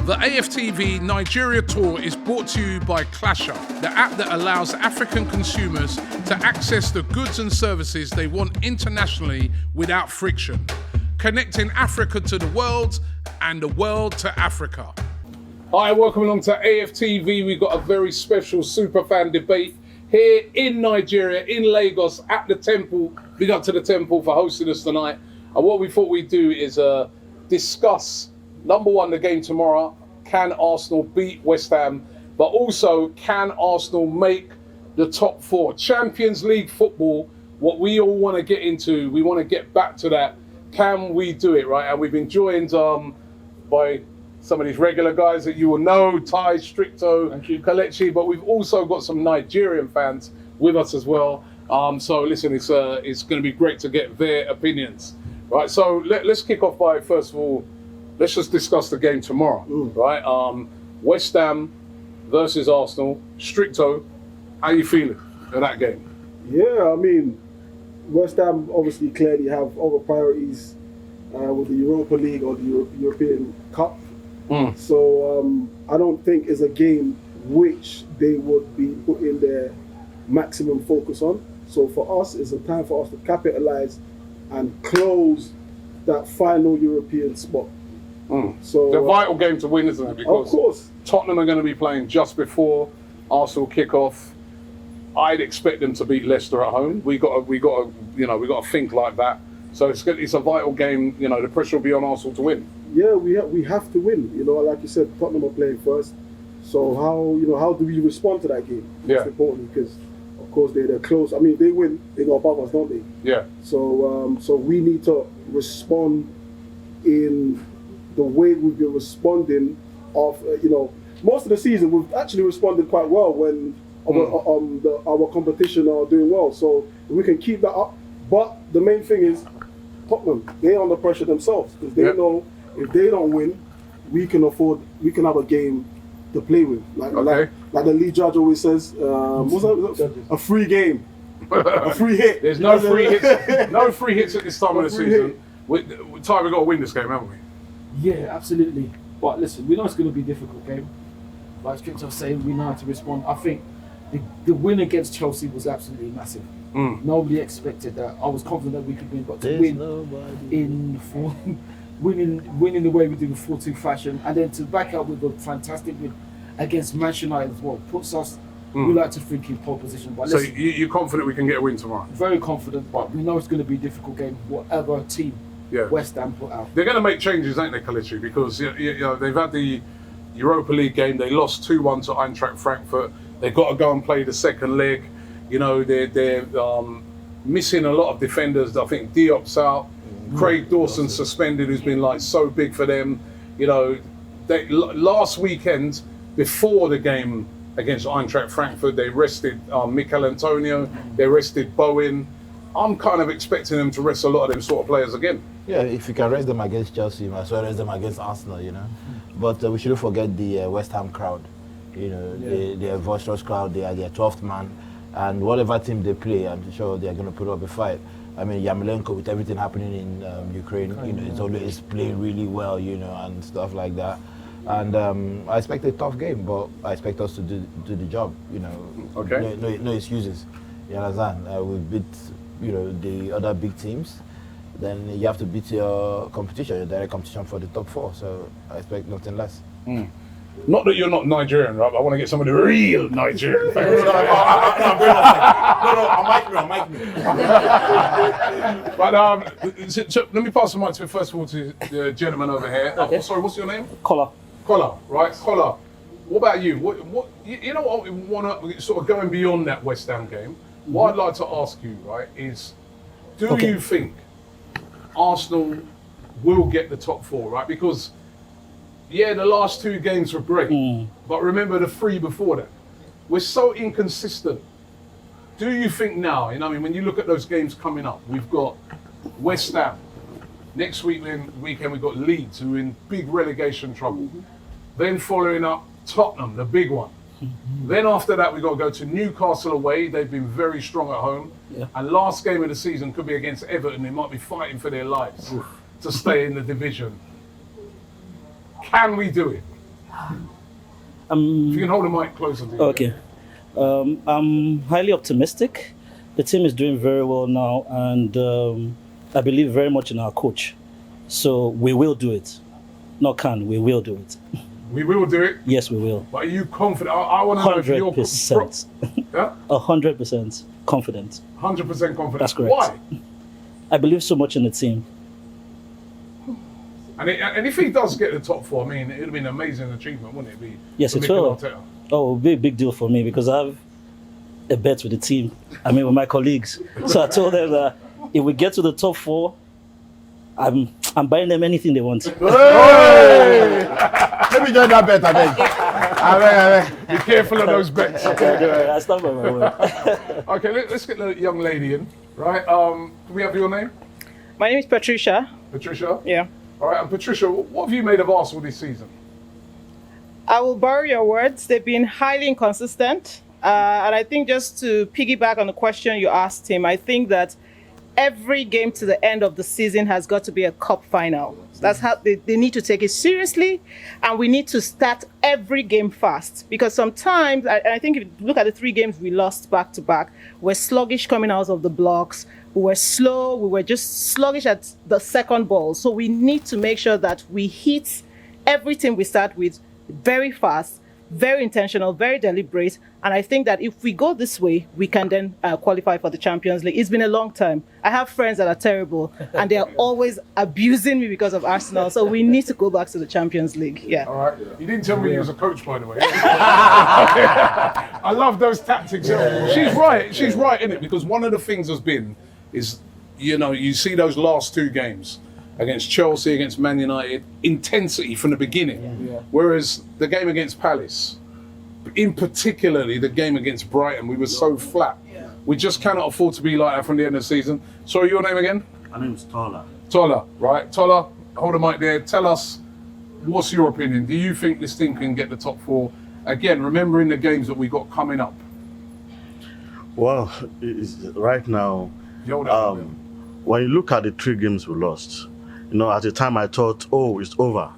The AFTV Nigeria tour is brought to you by Klasha, the app that allows African consumers to access the goods and services they want internationally without friction, connecting Africa to the world and the world to Africa. Hi, welcome along to AFTV. We've got a very special superfan debate here in Nigeria, in Lagos, at the Temple. Big up to the Temple for hosting us tonight. And what we thought we'd do is discuss, number one, the game tomorrow. Can Arsenal beat West Ham? But also, can Arsenal make the top four? Champions League football, what we all want to get into, we want to get back to that. Can we do it, right? And we've been joined by some of these regular guys that you will know, Ty, Stricto, Kalechi, but we've also got some Nigerian fans with us as well. So listen, it's going to be great to get their opinions, right? So let's kick off by, first of all, let's just discuss the game tomorrow, right? West Ham versus Arsenal. Stricto, how you feeling in that game? Yeah, I mean, West Ham obviously clearly have other priorities with the Europa League or the European Cup. So I don't think it's a game which they would be putting their maximum focus on. So for us, it's a time for us to capitalize and close that final European spot. So the vital game to win, isn't it? Because of course, Tottenham are going to be playing just before Arsenal kick off. I'd expect them to beat Leicester at home. We got to think like that. So it's a vital game. You know, the pressure will be on Arsenal to win. Yeah, we have to win. You know, like you said, Tottenham are playing first. So how do we respond to that game? Yeah. It's important because, of course, they're close. I mean, they win, they go above us, don't they? Yeah. So we need to respond in the way we've been responding most of the season we've actually responded quite well when our competition are doing well. So we can keep that up. But the main thing is Tottenham, they're under pressure themselves because they know if they don't win, we can have a game to play with. Like the lead judge always says, a free game. A free hit. There's no free hits. No free hits at this time of the season. With time, we've got to win this game, haven't we? Yeah, absolutely. But listen, we know it's going to be a difficult game. Like Stricto was saying, we know how to respond. I think the win against Chelsea was absolutely massive. Nobody expected that. I was confident that we could win, but to winning the way we did in 4-2 fashion, and then to back up with a fantastic win against Manchester United as well, puts us, we like to think, in pole position. But so you're confident we can get a win tomorrow? Very confident, but we know it's going to be a difficult game, whatever team West Ham put out. They're going to make changes, ain't they, Kalechi? Because you know, they've had the Europa League game, they lost 2-1 to Eintracht Frankfurt. They've got to go and play the second leg. You know, they're missing a lot of defenders. I think Diop's out. Craig Dawson suspended, who's been like so big for them. You know, last weekend before the game against Eintracht Frankfurt, they rested Mikel Antonio. They rested Bowen. I'm kind of expecting them to rest a lot of them sort of players again. Yeah, if you can rest them against Chelsea, you might as well rest them against Arsenal, you know. But we shouldn't forget the West Ham crowd. You know, they're a boisterous crowd. They are their 12th man. And whatever team they play, I'm sure they're going to put up a fight. I mean, Yarmolenko, with everything happening in Ukraine, you know, it's always playing really well, you know, and stuff like that. And I expect a tough game, but I expect us to do the job, you know. Okay. No excuses. You understand? We beat, you know, the other big teams. Then you have to beat your competition, your direct competition for the top four. So I expect nothing less. Not that you're not Nigerian, right? I want to get some of the real Nigerian fans. I might be. But so let me pass the mic to, first of all, to the gentleman over here. Okay. Sorry, what's your name? Collar. Collar, right? Collar. What about you? What you know what we want to sort of going beyond that West Ham game? What I'd like to ask you, right, is do you think Arsenal will get the top four, right? Because the last two games were great, but remember the three before that. We're so inconsistent. Do you think now, you know, I mean, when you look at those games coming up, we've got West Ham. Next weekend we've got Leeds, who are in big relegation trouble. Then following up, Tottenham, the big one. Then after that, we've got to go to Newcastle away. They've been very strong at home. And last game of the season could be against Everton. They might be fighting for their lives to stay in the division. Can we do it? If you can hold the mic closer to you. Okay. I'm highly optimistic. The team is doing very well now, and I believe very much in our coach. So we will do it. Not can, we will do it. We will do it. Yes, we will. But are you confident? I want to know if you're 100%. Yeah? 100% confident. 100% confident. That's correct. Why? I believe so much in the team. And if he does get the top 4, I mean, it would be an amazing achievement, wouldn't it be? Yes, for it Mikel will. Arteta? Oh, it'll be a big deal for me because I have a bet with the team. I mean, with my colleagues. So I told them that if we get to the top 4, I'm buying them anything they want. Let me join that bet, I beg. Be careful of those bets. Okay, I stand by my word. Okay, let's get the young lady in, right? Can we have your name? My name is Patricia. Patricia? Yeah. All right, and Patricia, what have you made of Arsenal this season? I will borrow your words. They've been highly inconsistent. And I think just to piggyback on the question you asked him, I think that every game to the end of the season has got to be a cup final. That's how they need to take it seriously. And we need to start every game fast. Because sometimes, I think if you look at the 3 games we lost back to back, we're sluggish coming out of the blocks. We were slow. We were just sluggish at the second ball. So we need to make sure that we hit everything we start with very fast, very intentional, very deliberate. And I think that if we go this way, we can then qualify for the Champions League. It's been a long time. I have friends that are terrible and they are always abusing me because of Arsenal. So we need to go back to the Champions League. Yeah. All right. You didn't tell me you was a coach, by the way. I love those tactics. She's right. She's right, isn't it? Because one of the things has been is, you see those last 2 games against Chelsea, against Man United, intensity from the beginning. Yeah. Whereas the game against Palace, in particularly the game against Brighton, we were so flat. Yeah. We just cannot afford to be like that from the end of the season. Sorry, your name again? My name is Tola. Tola, right? Tola, hold the mic there. Tell us, what's your opinion? Do you think this team can get the top 4? Again, remembering the games that we got coming up. Well, right now, when you look at the 3 games we lost, at the time I thought, oh, it's over.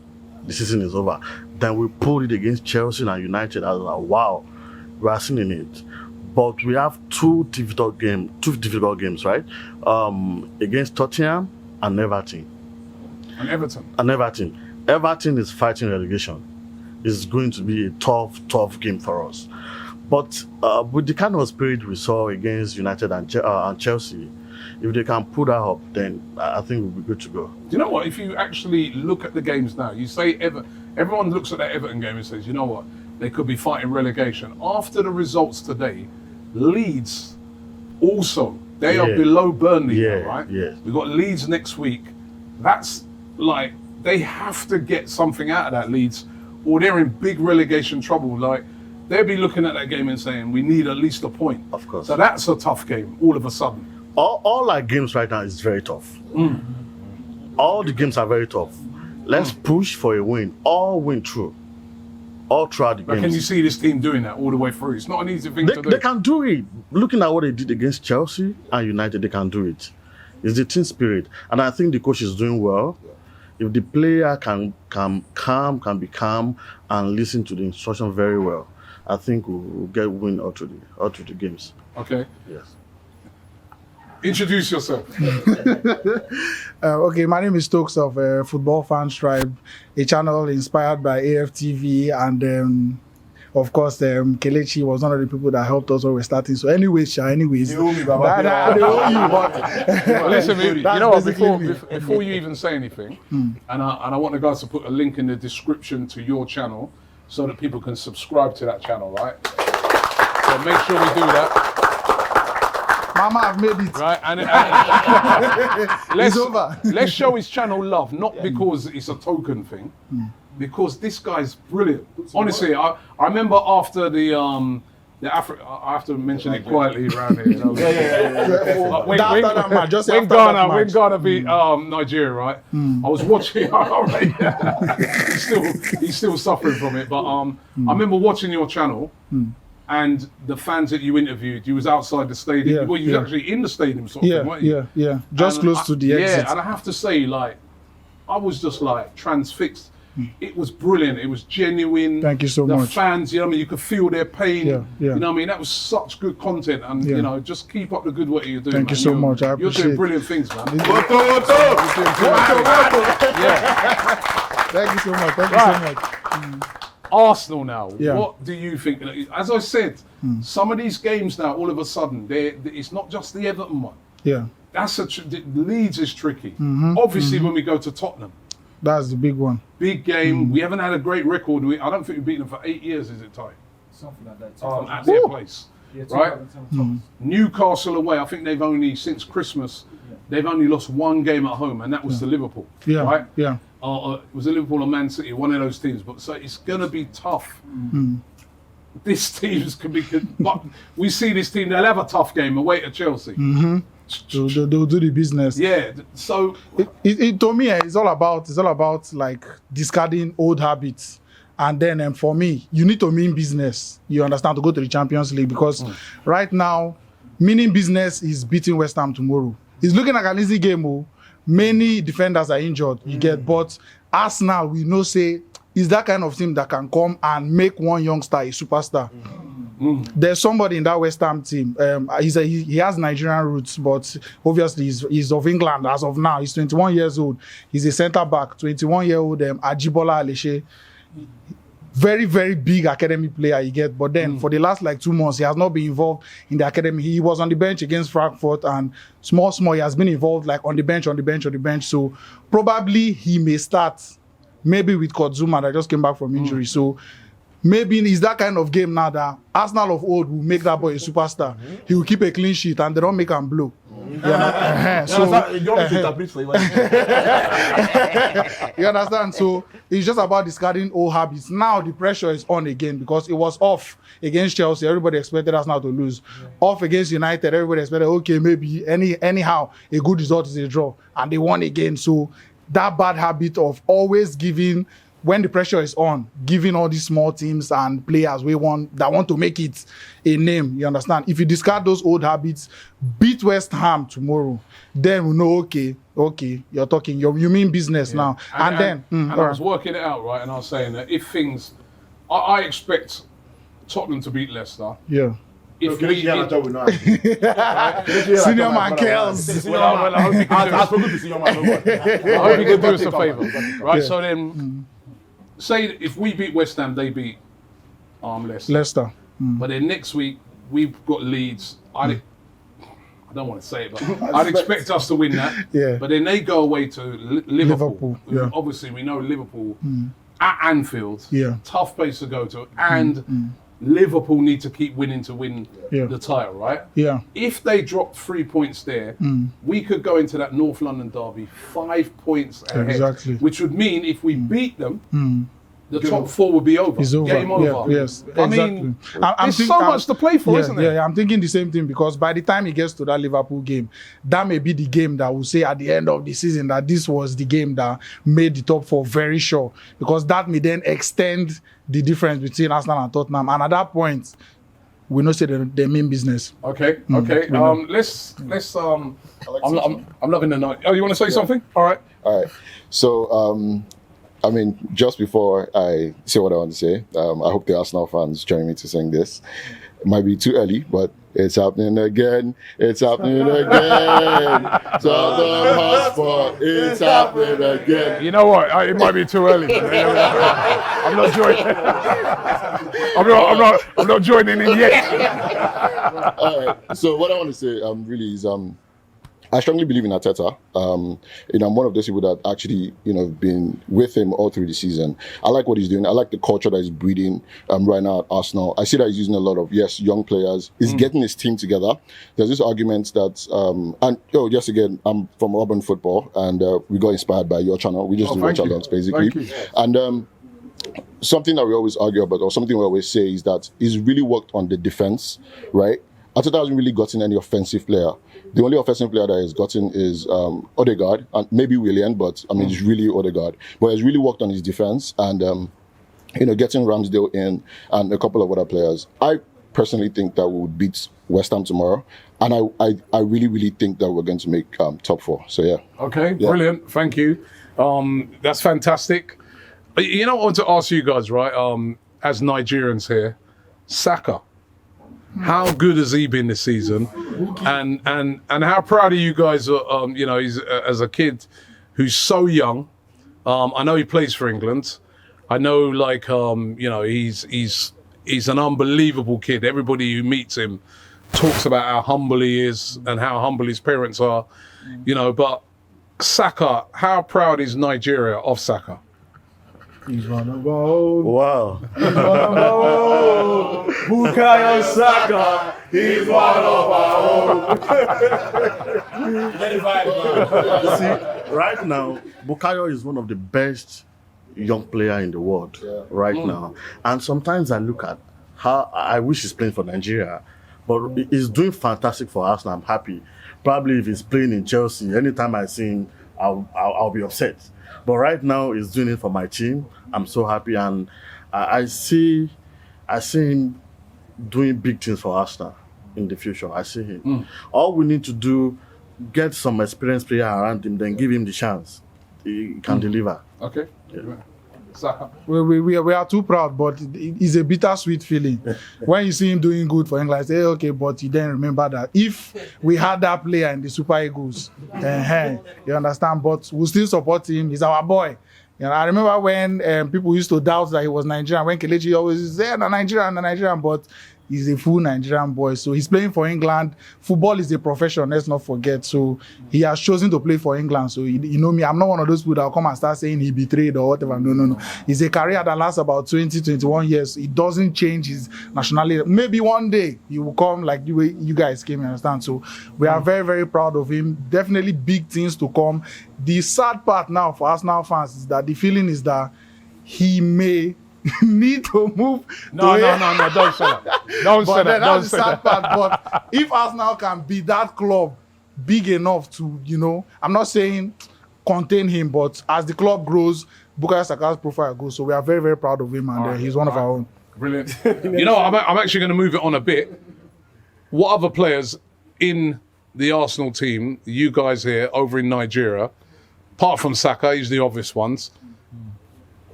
The season is over. Then we pulled it against Chelsea and United. I was like, wow, we are seeing it. But we have 2 difficult games, right? Against Tottenham and Everton. Everton is fighting relegation. It's going to be a tough game for us. But with the kind of spirit we saw against United and Chelsea, if they can pull that up, then I think we'll be good to go. Do you know what? If you actually look at the games now, you say everyone looks at that Everton game and says, you know what? They could be fighting relegation. After the results today, Leeds also, they are below Burnley now, right? Yeah. We've got Leeds next week. That's like, they have to get something out of that, Leeds, or they're in big relegation trouble. Like, they'll be looking at that game and saying, we need at least a point. Of course. So that's a tough game, all of a sudden. All our games right now is very tough. All the games are very tough. Let's push for a win. All win through. All throughout the games. Can you see this team doing that all the way through? It's not an easy thing to do. They can do it. Looking at what they did against Chelsea and United, they can do it. It's the team spirit. And I think the coach is doing well. If the player can be calm and listen to the instruction very well, I think we'll get win out to the games. Okay. Yes. Introduce yourself. Okay, my name is Stokes of Football Fans Tribe, a channel inspired by AFTV, and of course, Kelechi was one of the people that helped us when we were starting. So, anyways, You owe me, Baba. they owe you, but listen, you know what? basically Before you even say anything, and I want the guys to put a link in the description to your channel so that people can subscribe to that channel, right? So make sure we do that. Mama, I've made it. Right, and It's over. Let's show his channel love, not because it's a token thing, because this guy's brilliant. Honestly, I remember after the I have to mention it quietly around here. When Ghana beat Nigeria, right? I was watching. He's still suffering from it, but I remember watching your channel. And the fans that you interviewed, you was outside the stadium. Well, you was actually in the stadium, sort of thing, weren't you? Yeah. Just close to the exit. Yeah, and I have to say, like, I was just like transfixed It was brilliant. It was genuine. Thank you so the much. The fans, you know what I mean? You could feel their pain. Yeah. You know what I mean? That was such good content. And, you know, just keep up the good work you're doing. Thank you so much. I appreciate You're doing brilliant things, man. Thank you so much. Thank you so much. Arsenal now. Yeah. What do you think? As I said, some of these games now, all of a sudden, it's not just the Everton one. Yeah. That's Leeds is tricky. Obviously, when we go to Tottenham, that's the big one. Big game. We haven't had a great record. I don't think we've beaten them for 8 years. Is it, Ty? Something like that. At their place, Yeah, right? Newcastle away. I think they've only since Christmas, they've only lost one game at home, and that was to Liverpool. Yeah. Right. Yeah. It was a Liverpool or Man City, one of those teams. But so it's gonna be tough. This team's can be, but we see this team. They'll have a tough game away to Chelsea. So they'll do the business. Yeah. So to me, it's all about like discarding old habits. And then for me, you need to mean business. You understand, to go to the Champions League, because right now, meaning business is beating West Ham tomorrow. It's looking like an easy game. Oh. Many defenders are injured. You get, but Arsenal, we know, say, is that kind of team that can come and make one youngster a superstar. There's somebody in that West Ham team. He has Nigerian roots, but obviously he's of England as of now. He's 21 years old. He's a centre back. 21-year-old Ajibola Aleshe. Very, very big academy player you get. But then for the last like 2 months, he has not been involved in the academy. He was on the bench against Frankfurt, and small, he has been involved like on the bench. So probably he may start maybe with Kotzuma that just came back from injury. So maybe it's that kind of game now that Arsenal of old will make that boy a superstar. He will keep a clean sheet and they don't make him blow. So you want me to interpret for you? You understand? So it's just about discarding old habits. Now the pressure is on again, because it was off against Chelsea. Everybody expected us now to lose. Off against United, everybody expected, okay, maybe anyhow a good result is a draw, and they won again. So that bad habit of always giving, when the pressure is on, giving all these small teams and players that want to make it a name, you understand? If you discard those old habits, beat West Ham tomorrow, then we know, okay, you're talking, you mean business now. And I was working it out, right? And I was saying that if things, I expect Tottenham to beat Leicester. Yeah. If we Senior man Kells. I hope you can do us a favour, right? So then, say if we beat West Ham, they beat Leicester. But then next week we've got Leeds. I don't want to say it, but I'd expect us to win that. Yeah. But then they go away to Liverpool. Yeah. Obviously, we know Liverpool at Anfield. Yeah. Tough place to go to, and Liverpool need to keep winning to win the title, right? Yeah. If they dropped 3 points there, we could go into that North London derby 5 points ahead. Exactly. Which would mean if we beat them, the top four would be over. It's over. Game over. Yeah, yes, I exactly. mean, there's so much to play for, isn't there? Yeah, I'm thinking the same thing, because by the time he gets to that Liverpool game, that may be the game that will say at the end of the season that this was the game that made the top four very sure, because that may then extend the difference between Arsenal and Tottenham, and at that point, we know say they mean business. Okay. Let's. I'm loving the night. Oh, you want to say something? All right. So, I mean, just before I say what I want to say, I hope the Arsenal fans join me to sing this. It might be too early, but it's happening again. It's happening again. Tottenham Hotspur, it's happening again. You know what? It might be too early. I'm not joining. I'm not joining in yet. All right. So what I want to say really is I strongly believe in Arteta. I'm one of those people that actually, been with him all through the season. I like what he's doing. I like the culture that he's breeding right now at Arsenal. I see that he's using a lot of, young players. He's getting his team together. There's this argument that, just again, I'm from urban football, and we got inspired by your channel. We just do watch alongs, basically. And something that we always argue about, or something we always say, is that he's really worked on the defense, right? Arteta hasn't really gotten any offensive player. The only offensive player that he's gotten is Odegaard, and maybe Willian, but I mean, it's really Odegaard. But he's really worked on his defense, and getting Ramsdale in and a couple of other players. I personally think that we would beat West Ham tomorrow, and I really, really think that we're going to make top four. So yeah. Okay, brilliant. Thank you. That's fantastic. You know, I want to ask you guys, right? As Nigerians here, Saka, how good has he been this season? And how proud are you guys? You know, he's as a kid who's so young. I know he plays for England. I know, like, you know, he's an unbelievable kid. Everybody who meets him talks about how humble he is and how humble his parents are. You know, but Saka, how proud is Nigeria of Saka? He's one of our own. Wow. He's one of our own. Bukayo Saka. He's one of our own. See, right now, Bukayo is one of the best young player in the world right now. And sometimes I look at how I wish he's playing for Nigeria, but he's doing fantastic for Arsenal. I'm happy. Probably if he's playing in Chelsea, anytime I see him, I'll be upset. But right now, he's doing it for my team. I'm so happy, and I see him doing big things for Arsenal in the future. I see him. All we need to do, get some experienced player around him, then give him the chance. He can deliver. Okay. Yeah. Saka. We are too proud, but it's a bittersweet feeling. When you see him doing good for England, I say, okay, but you then remember that if we had that player in the Super Eagles, you understand, but we'll still support him. He's our boy. You know, I remember when people used to doubt that he was Nigerian, when Kelechi always said, Nigerian, but he's a full Nigerian boy. So he's playing for England. Football is a profession, let's not forget. So he has chosen to play for England. So you know me, I'm not one of those people that will come and start saying he betrayed or whatever. No. It's a career that lasts about 20, 21 years. It doesn't change his nationality. Maybe one day he will come like the way you guys came, you understand? So we are very, very proud of him. Definitely big things to come. The sad part now for Arsenal fans is that the feeling is that he may need to move. No, don't say that. Don't say that. That's the sad part. But if Arsenal can be that club big enough to, you know, I'm not saying contain him, but as the club grows, Bukayo Saka's profile goes. So we are very, very proud of him, and he's one of our own. Brilliant. You know, I'm actually going to move it on a bit. What other players in the Arsenal team, you guys here over in Nigeria, apart from Saka, he's the obvious ones,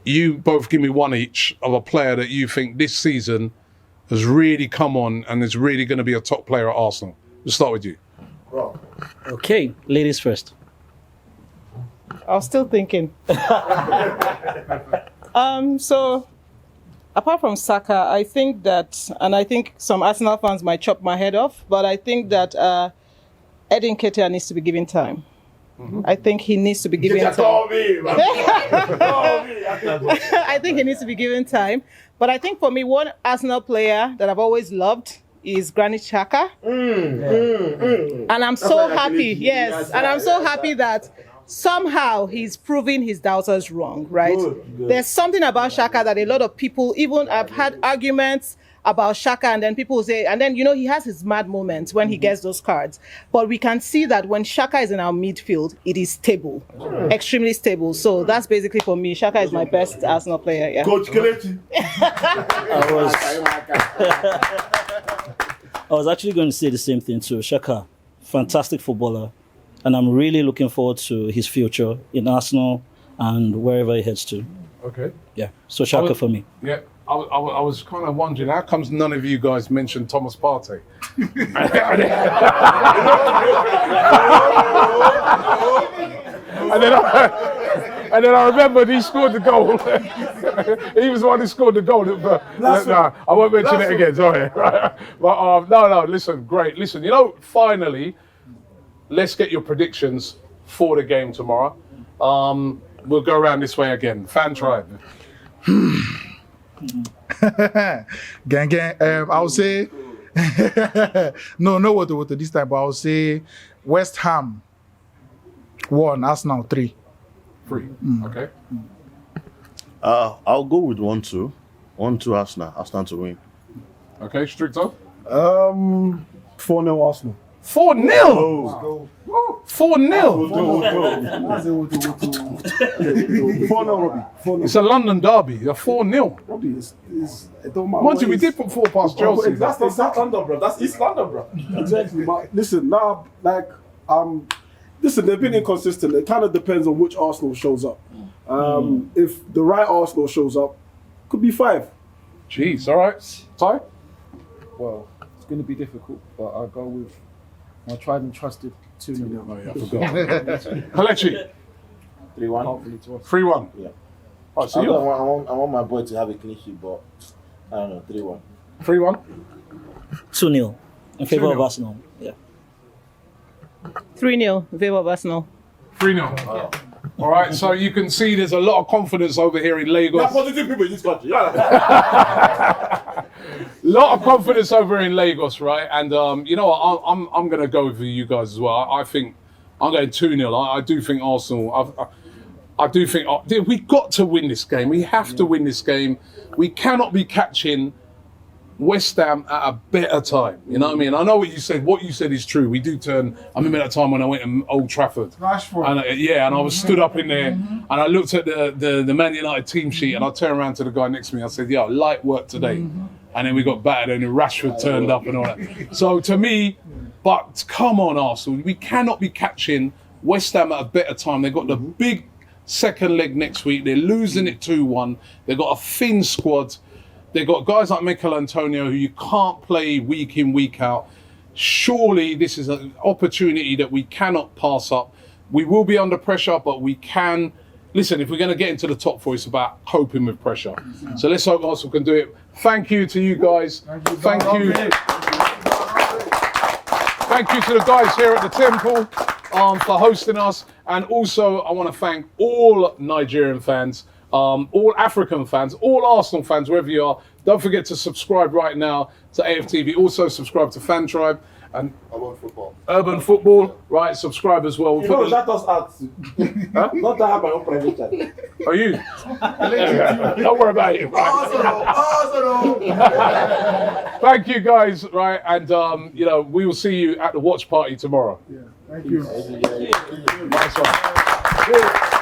you both give me one each of a player that you think this season has really come on and is really going to be a top player at Arsenal. We'll start with you. Okay, ladies first. I was still thinking. So, apart from Saka, I think that, and I think some Arsenal fans might chop my head off, but I think that Edin Ketia needs to be given time. I think he needs to be given time. I think he needs to be given time. But I think for me, one Arsenal player that I've always loved is Granit Xhaka. And I'm so happy, and I'm so happy that somehow he's proving his doubters wrong, right? Good. There's something about Xhaka that a lot of people, even I've had arguments about Xhaka, and then people say, and then, you know, he has his mad moments when he gets those cards. But we can see that when Xhaka is in our midfield, it is stable, extremely stable. So that's basically for me. Xhaka is my best Arsenal player. Yeah. Coach Kelechi. I was actually going to say the same thing too. Xhaka, fantastic footballer. And I'm really looking forward to his future in Arsenal and wherever he heads to. Okay. Yeah. So Xhaka for me. Yeah. I was kind of wondering, how comes none of you guys mentioned Thomas Partey? And then I remembered he scored the goal. He was the one who scored the goal. No, I won't mention it again, sorry. But no, listen, great. Listen, you know, finally, let's get your predictions for the game tomorrow. We'll go around this way again. Fan tribe. Gang. I'll say no what this time, but I'll say West Ham 1, Arsenal 3. 3. Okay. I'll go with 1-2. 1-2 Arsenal to win. Okay, Stricto? 4-0 Arsenal. 4-0? 4-0? 4-0, Robbie. It's a London derby. You're 4-0. Robbie, it don't matter. Mind you, we did put 4 past Chelsea. That's East London, bro. That's East London, bro. Exactly. But listen, now, listen, they've been inconsistent. It kind of depends on which Arsenal shows up. If the right Arsenal shows up, could be 5. Jeez, all right. Ty? Well, it's going to be difficult, but I'll go with my tried and trusted 2-0. Oh, yeah, I forgot. Kelechi? 3-1. Hopefully to us. 3-1. Yeah. Oh, so I you want my boy to have a clean sheet, but I don't know, 3-1. 3-1? 2-0 in favor 2-0. of Arsenal. Yeah. 3-0 in favor of Arsenal. 3-0. All right, so you can see there's a lot of confidence over here in Lagos. Positive people in this country. Lot of confidence over in Lagos, right? And you know what? I'm going to go with you guys as well. I think I'm going 2-0. I do think Arsenal. I do think we've got to win this game. We have to win this game. We cannot be catching West Ham at a better time. You know what I mean? I know what you said. What you said is true. We do turn. I remember that time when I went to Old Trafford. Rashford. And and I was stood up in there, and I looked at the Man United team sheet, and I turned around to the guy next to me. I said, "Yo, light work today." And then we got battered, and Rashford turned up and all that. So to me, but come on, Arsenal, we cannot be catching West Ham at a better time. They've got the big second leg next week. They're losing it 2-1. They've got a thin squad. They've got guys like Mikel Antonio who you can't play week in, week out. Surely this is an opportunity that we cannot pass up. We will be under pressure, but we can. Listen, if we're going to get into the top 4, it's about coping with pressure. So let's hope Arsenal can do it. Thank you to you guys. Thank you. Thank you to the guys here at the Temple for hosting us. And also, I want to thank all Nigerian fans, all African fans, all Arsenal fans, wherever you are. Don't forget to subscribe right now to AFTV. Also subscribe to Fan Tribe and Urban Football. Right, subscribe as well. Let us out. Not to have my own private chat. Are you? Don't worry about it. Right? Thank you guys. Right, and we will see you at the watch party tomorrow. Thank you. Nice one.